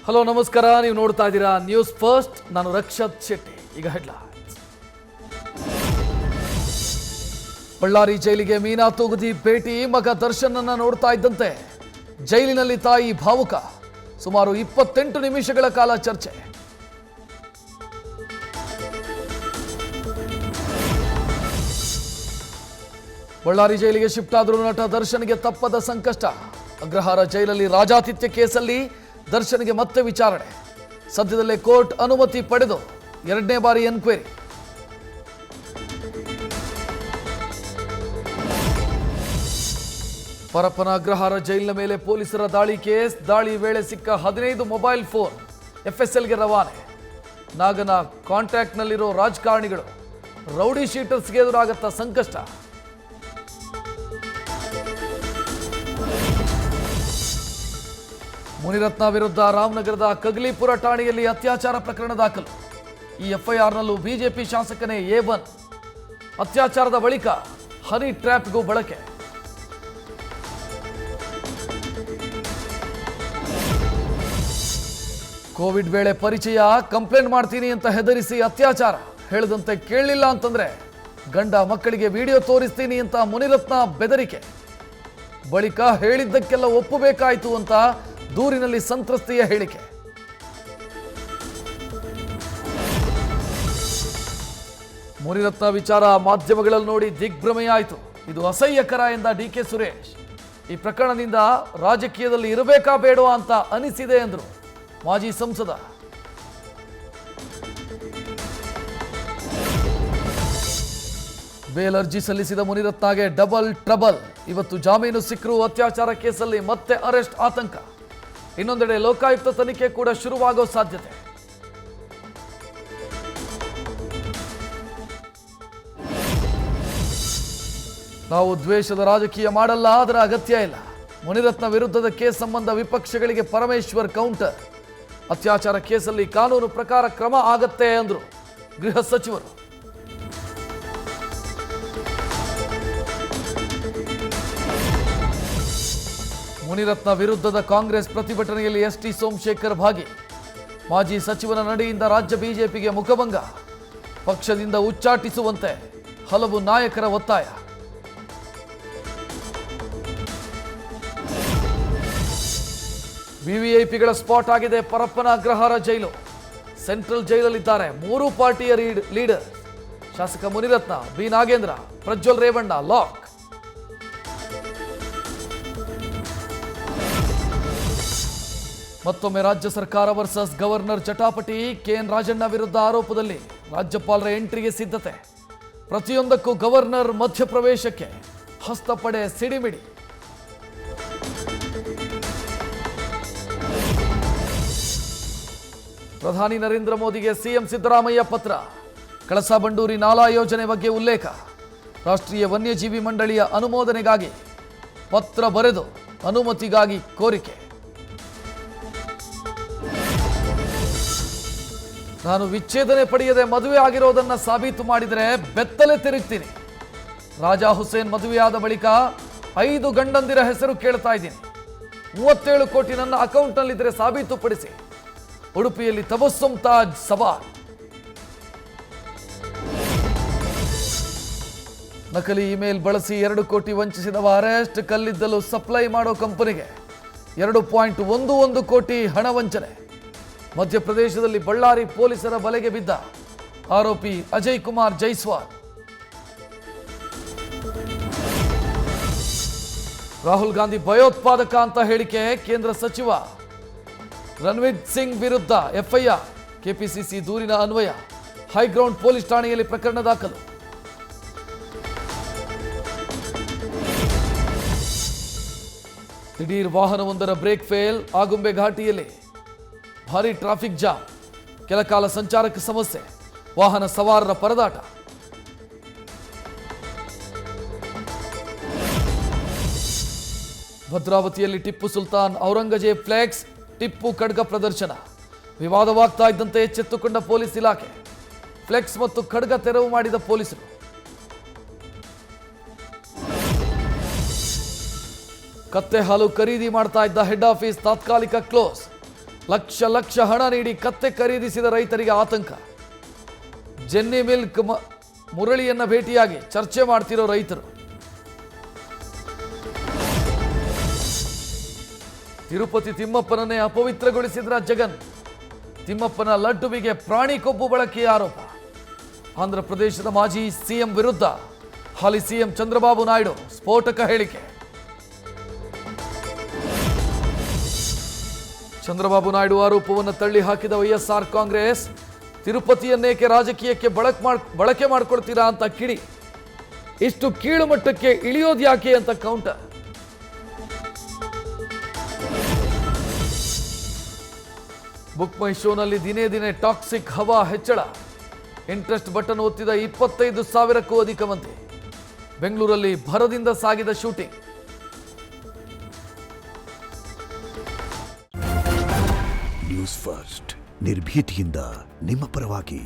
Hello ನಮಸ್ಕಾರ, ನೀವು ನೋಡ್ತಾ ಇದ್ದೀರಾ ನ್ಯೂಸ್ ಫಸ್ಟ್. ನಾನು ರಕ್ಷತ್ ಶೆಟ್ಟಿ. ಈಗ ಹೆಡ್ಲೈನ್ಸ್. ಬಳ್ಳಾರಿ ಜೈಲಿಗೆ ಮೀನಾ ತೂಗುದಿ ಭೇಟಿ. ಮಗ ದರ್ಶನನ್ನ ನೋಡ್ತಾ ಇದ್ದಂತೆ ಜೈಲಿನಲ್ಲಿ ತಾಯಿ ಭಾವುಕ. ಸುಮಾರು 28 ನಿಮಿಷಗಳ ಕಾಲ ಚರ್ಚೆ. ಬಳ್ಳಾರಿ ಜೈಲಿಗೆ ಶಿಫ್ಟ್ ಆದರೂ ನಟ ದರ್ಶನ್ಗೆ ತಪ್ಪದ ಸಂಕಷ್ಟ. ಅಗ್ರಹಾರ ಜೈಲಲ್ಲಿ ರಾಜಾತಿಥ್ಯ ಕೇಸಲ್ಲಿ ದರ್ಶನ್ಗೆ ಮತ್ತೆ ವಿಚಾರಣೆ. ಸದ್ಯದಲ್ಲೇ ಕೋರ್ಟ್ ಅನುಮತಿ ಪಡೆದು 2ನೇ ಬಾರಿ ಎನ್ಕ್ವೈರಿ. ಪರಪ್ಪನ ಅಗ್ರಹಾರ ಜೈಲಿನ ಮೇಲೆ ಪೊಲೀಸರ ದಾಳಿ ಕೇಸ್. ದಾಳಿ ವೇಳೆ ಸಿಕ್ಕ 15 ಮೊಬೈಲ್ ಫೋನ್ FSLಗೆ ರವಾನೆ. ನಾಗನ ಕಾಂಟ್ಯಾಕ್ಟ್ನಲ್ಲಿರೋ ರಾಜಕಾರಣಿಗಳು. ರೌಡಿ ಶೀಟರ್ಸ್ಗೆ ಎದುರಾಗತ್ತ ಸಂಕಷ್ಟ. ಮುನಿರತ್ನ ವಿರುದ್ಧ ರಾಮನಗರದ ಕಗ್ಲಿಪುರ ಠಾಣೆಯಲ್ಲಿ ಅತ್ಯಾಚಾರ ಪ್ರಕರಣ ದಾಖಲು. ಈ FIRನಲ್ಲೂ ಬಿಜೆಪಿ ಶಾಸಕನೇ A1. ಅತ್ಯಾಚಾರದ ಬಳಿಕ ಹನಿ ಟ್ರ್ಯಾಪ್ಗೂ ಬಳಕೆ. ಕೋವಿಡ್ ವೇಳೆ ಪರಿಚಯ, ಕಂಪ್ಲೇಂಟ್ ಮಾಡ್ತೀನಿ ಅಂತ ಹೆದರಿಸಿ ಅತ್ಯಾಚಾರ. ಹೇಳದಂತೆ ಕೇಳಲಿಲ್ಲ ಅಂತಂದ್ರೆ ಗಂಡ ಮಕ್ಕಳಿಗೆ ವಿಡಿಯೋ ತೋರಿಸ್ತೀನಿ ಅಂತ ಮುನಿರತ್ನ ಬೆದರಿಕೆ. ಬಳಿಕ ಹೇಳಿದ್ದಕ್ಕೆಲ್ಲ ಒಪ್ಪಬೇಕಾಯಿತು ಅಂತ ದೂರಿನಲ್ಲಿ ಸಂತ್ರಸ್ತೆಯ ಹೇಳಿಕೆ. ಮುನಿರತ್ನ ವಿಚಾರ ಮಾಧ್ಯಮಗಳಲ್ಲಿ ನೋಡಿ ದಿಗ್ಭ್ರಮೆಯಾಯಿತು. ಇದು ಅಸಹ್ಯಕರ ಎಂದ DK ಸುರೇಶ್. ಈ ಪ್ರಕರಣದಿಂದ ರಾಜಕೀಯದಲ್ಲಿ ಇರಬೇಕಾ ಬೇಡವಾ ಅಂತ ಅನಿಸಿದೆ ಎಂದರು ಮಾಜಿ ಸಂಸದ. ಬೇಲ್ ಅರ್ಜಿ ಸಲ್ಲಿಸಿದ ಮುನಿರತ್ನಗೆ ಡಬಲ್ ಟ್ರಬಲ್. ಇವತ್ತು ಜಾಮೀನು ಸಿಕ್ಕರೂ ಅತ್ಯಾಚಾರ ಕೇಸಲ್ಲಿ ಮತ್ತೆ ಅರೆಸ್ಟ್ ಆತಂಕ. ಇನ್ನೊಂದೆಡೆ ಲೋಕಾಯುಕ್ತ ತನಿಖೆ ಕೂಡ ಶುರುವಾಗೋ ಸಾಧ್ಯತೆ. ನಾವು ದ್ವೇಷದ ರಾಜಕೀಯ ಮಾಡಲ್ಲ, ಅದರ ಅಗತ್ಯ ಇಲ್ಲ. ಮುನಿರತ್ನ ವಿರುದ್ಧದ ಕೇಸ್ ಸಂಬಂಧ ವಿಪಕ್ಷಗಳಿಗೆ ಪರಮೇಶ್ವರ್ ಕೌಂಟರ್. ಅತ್ಯಾಚಾರ ಕೇಸಲ್ಲಿ ಕಾನೂನು ಪ್ರಕಾರ ಕ್ರಮ ಆಗತ್ತೆ ಎಂದರು ಗೃಹ ಸಚಿವರು. ಮುನಿರತ್ನ ವಿರುದ್ಧದ ಕಾಂಗ್ರೆಸ್ ಪ್ರತಿಭಟನೆಯಲ್ಲಿ ST ಸೋಮಶೇಖರ್ ಭಾಗಿ. ಮಾಜಿ ಸಚಿವನ ನಡೆಯಿಂದ ರಾಜ್ಯ ಬಿಜೆಪಿಗೆ ಮುಖಭಂಗ. ಪಕ್ಷದಿಂದ ಉಚ್ಚಾಟಿಸುವಂತೆ ಹಲವು ನಾಯಕರ ಒತ್ತಾಯ. ವಿವಿಐಪಿಗಳ ಸ್ಪಾಟ್ ಆಗಿದೆ ಪರಪ್ಪನ ಅಗ್ರಹಾರ ಜೈಲು. ಸೆಂಟ್ರಲ್ ಜೈಲಲ್ಲಿದ್ದಾರೆ 3 ಪಾರ್ಟಿಯ ಲೀಡರ್. ಶಾಸಕ ಮುನಿರತ್ನ, ಬಿ ನಾಗೇಂದ್ರ, ಪ್ರಜ್ವಲ್ ರೇವಣ್ಣ ಲಾಕ್. ಮತ್ತೊಮ್ಮೆ ರಾಜ್ಯ ಸರ್ಕಾರ ವರ್ಸಸ್ ಗವರ್ನರ್ ಜಟಾಪಟಿ. KN ರಾಜಣ್ಣ ವಿರುದ್ಧ ಆರೋಪದಲ್ಲಿ ರಾಜ್ಯಪಾಲರ ಎಂಟ್ರಿಗೆ ಸಿದ್ಧತೆ. ಪ್ರತಿಯೊಂದಕ್ಕೂ ಗವರ್ನರ್ ಮಧ್ಯಪ್ರವೇಶಕ್ಕೆ ಹಸ್ತಪಡೆ ಸಿಡಿಮಿಡಿ. ಪ್ರಧಾನಿ ನರೇಂದ್ರ ಮೋದಿಗೆ CM ಸಿದ್ದರಾಮಯ್ಯ ಪತ್ರ. ಕಳಸಾ ಬಂಡೂರಿ ನಾಲಾ ಯೋಜನೆ ಬಗ್ಗೆ ಉಲ್ಲೇಖ. ರಾಷ್ಟ್ರೀಯ ವನ್ಯಜೀವಿ ಮಂಡಳಿಯ ಅನುಮೋದನೆಗಾಗಿ ಪತ್ರ ಬರೆದು ಅನುಮತಿಗಾಗಿ ಕೋರಿಕೆ. ನಾನು ವಿಚ್ಛೇದನೆ ಪಡೆಯದೆ ಮದುವೆ ಆಗಿರೋದನ್ನ ಸಾಬೀತು ಮಾಡಿದರೆ ಬೆತ್ತಲೆ ತಿರುಗ್ತೀನಿ. ರಾಜಾ ಹುಸೇನ್ ಮದುವೆಯಾದ ಬಳಿಕ 5 ಗಂಡಂದಿರ ಹೆಸರು ಕೇಳ್ತಾ ಇದ್ದೀನಿ. 37 ಕೋಟಿ ನನ್ನ ಅಕೌಂಟ್ನಲ್ಲಿದ್ದರೆ ಸಾಬೀತುಪಡಿಸಿ. ಉಡುಪಿಯಲ್ಲಿ ತಬಸ್ಸುಂ ತಾಜ್ ಸವಾಲ್. ನಕಲಿ ಇಮೇಲ್ ಬಳಸಿ 2 ಕೋಟಿ ವಂಚಿಸಿದವ ಅರೆಸ್ಟ್. ಕಲ್ಲಿದ್ದಲು ಸಪ್ಲೈ ಮಾಡೋ ಕಂಪನಿಗೆ 2.11 ಕೋಟಿ ಹಣ ವಂಚನೆ. ಮಧ್ಯಪ್ರದೇಶದಲ್ಲಿ ಬಳ್ಳಾರಿ ಪೊಲೀಸರ ಬಲೆಗೆ ಬಿದ್ದ ಆರೋಪಿ ಅಜಯ್ ಕುಮಾರ್ ಜೈಸ್ವಾಲ್. ರಾಹುಲ್ ಗಾಂಧಿ ಭಯೋತ್ಪಾದಕ ಅಂತ ಹೇಳಿಕೆ. ಕೇಂದ್ರ ಸಚಿವ ರಣವೀರ್ ಸಿಂಗ್ ವಿರುದ್ಧ FIR. KPCC ದೂರಿನ ಅನ್ವಯ ಹೈಗ್ರೌಂಡ್ ಪೊಲೀಸ್ ಠಾಣೆಯಲ್ಲಿ ಪ್ರಕರಣ ದಾಖಲು. ದಿಢೀರ್ ವಾಹನವೊಂದರ ಬ್ರೇಕ್ ಫೇಲ್. ಆಗುಂಬೆ ಘಾಟಿಯಲ್ಲಿ ಭಾರೀ ಟ್ರಾಫಿಕ್ ಜಾಮ್. ಕೆಲಕಾಲ ಸಂಚಾರಕ್ಕೆ ಸಮಸ್ಯೆ. ವಾಹನ ಸವಾರರ ಪರದಾಟ. ಭದ್ರಾವತಿಯಲ್ಲಿ ಟಿಪ್ಪು ಸುಲ್ತಾನ್ ಔರಂಗಜೇಬ್ ಫ್ಲೆಕ್ಸ್. ಟಿಪ್ಪು ಖಡ್ಗ ಪ್ರದರ್ಶನ. ವಿವಾದವಾಗ್ತಾ ಇದ್ದಂತೆ ಎಚ್ಚೆತ್ತುಕೊಂಡ ಪೊಲೀಸ್ ಇಲಾಖೆ. ಫ್ಲೆಕ್ಸ್ ಮತ್ತು ಖಡ್ಗ ತೆರವು ಮಾಡಿದ ಪೊಲೀಸರು. ಕತ್ತೆ ಹಾಲು ಖರೀದಿ ಮಾಡ್ತಾ ಇದ್ದ ಹೆಡ್ ಆಫೀಸ್ ತಾತ್ಕಾಲಿಕ ಕ್ಲೋಸ್. ಲಕ್ಷ ಲಕ್ಷ ಹಣ ನೀಡಿ ಕತ್ತೆ ಖರೀದಿಸಿದ ರೈತರಿಗೆ ಆತಂಕ. ಜೆನ್ನಿ ಮಿಲ್ಕ್ ಮುರಳಿಯನ್ನ ಭೇಟಿಯಾಗಿ ಚರ್ಚೆ ಮಾಡ್ತಿರೋ ರೈತರು. ತಿರುಪತಿ ತಿಮ್ಮಪ್ಪನನ್ನೇ ಅಪವಿತ್ರಗೊಳಿಸಿದ್ರ ಜಗನ್. ತಿಮ್ಮಪ್ಪನ ಲಡ್ಡುವಿಗೆ ಪ್ರಾಣಿ ಕೊಬ್ಬು ಬಳಕೆಯ ಆರೋಪ. ಆಂಧ್ರ ಪ್ರದೇಶದ ಮಾಜಿ ಸಿಎಂ ವಿರುದ್ಧ ಹಾಲಿ ಸಿಎಂ ಚಂದ್ರಬಾಬು ನಾಯ್ಡು ಸ್ಫೋಟಕ ಹೇಳಿಕೆ. ಚಂದ್ರಬಾಬು ನಾಯ್ಡು ಆರೋಪವನ್ನು ತಳ್ಳಿ ಹಾಕಿದ ವೈಎಸ್ಆರ್ ಕಾಂಗ್ರೆಸ್. ತಿರುಪತಿಯನ್ನೇಕೆ ರಾಜಕೀಯಕ್ಕೆ ಬಳಕೆ ಮಾಡ್ಕೊಳ್ತೀರಾ ಅಂತ ಕಿಡಿ. ಇಷ್ಟು ಕೀಳು ಮಟ್ಟಕ್ಕೆ ಇಳಿಯೋದು ಯಾಕೆ ಅಂತ ಕೌಂಟರ್. ಬುಕ್ ಮೈ ಶೋನಲ್ಲಿ ದಿನೇ ದಿನೇ ಟಾಕ್ಸಿಕ್ ಹವಾ ಹೆಚ್ಚಳ. ಇಂಟ್ರೆಸ್ಟ್ ಬಟನ್ ಒತ್ತಿದ 25,000ಕ್ಕೂ ಅಧಿಕ ಮಂದಿ. ಬೆಂಗಳೂರಲ್ಲಿ ಭರದಿಂದ ಸಾಗಿದ ಶೂಟಿಂಗ್. ನ್ಯೂಸ್ ಫಸ್ಟ್ ನಿರ್ಭೀತಿಯಿಂದ ನಿಮ್ಮ ಪರವಾಗಿ.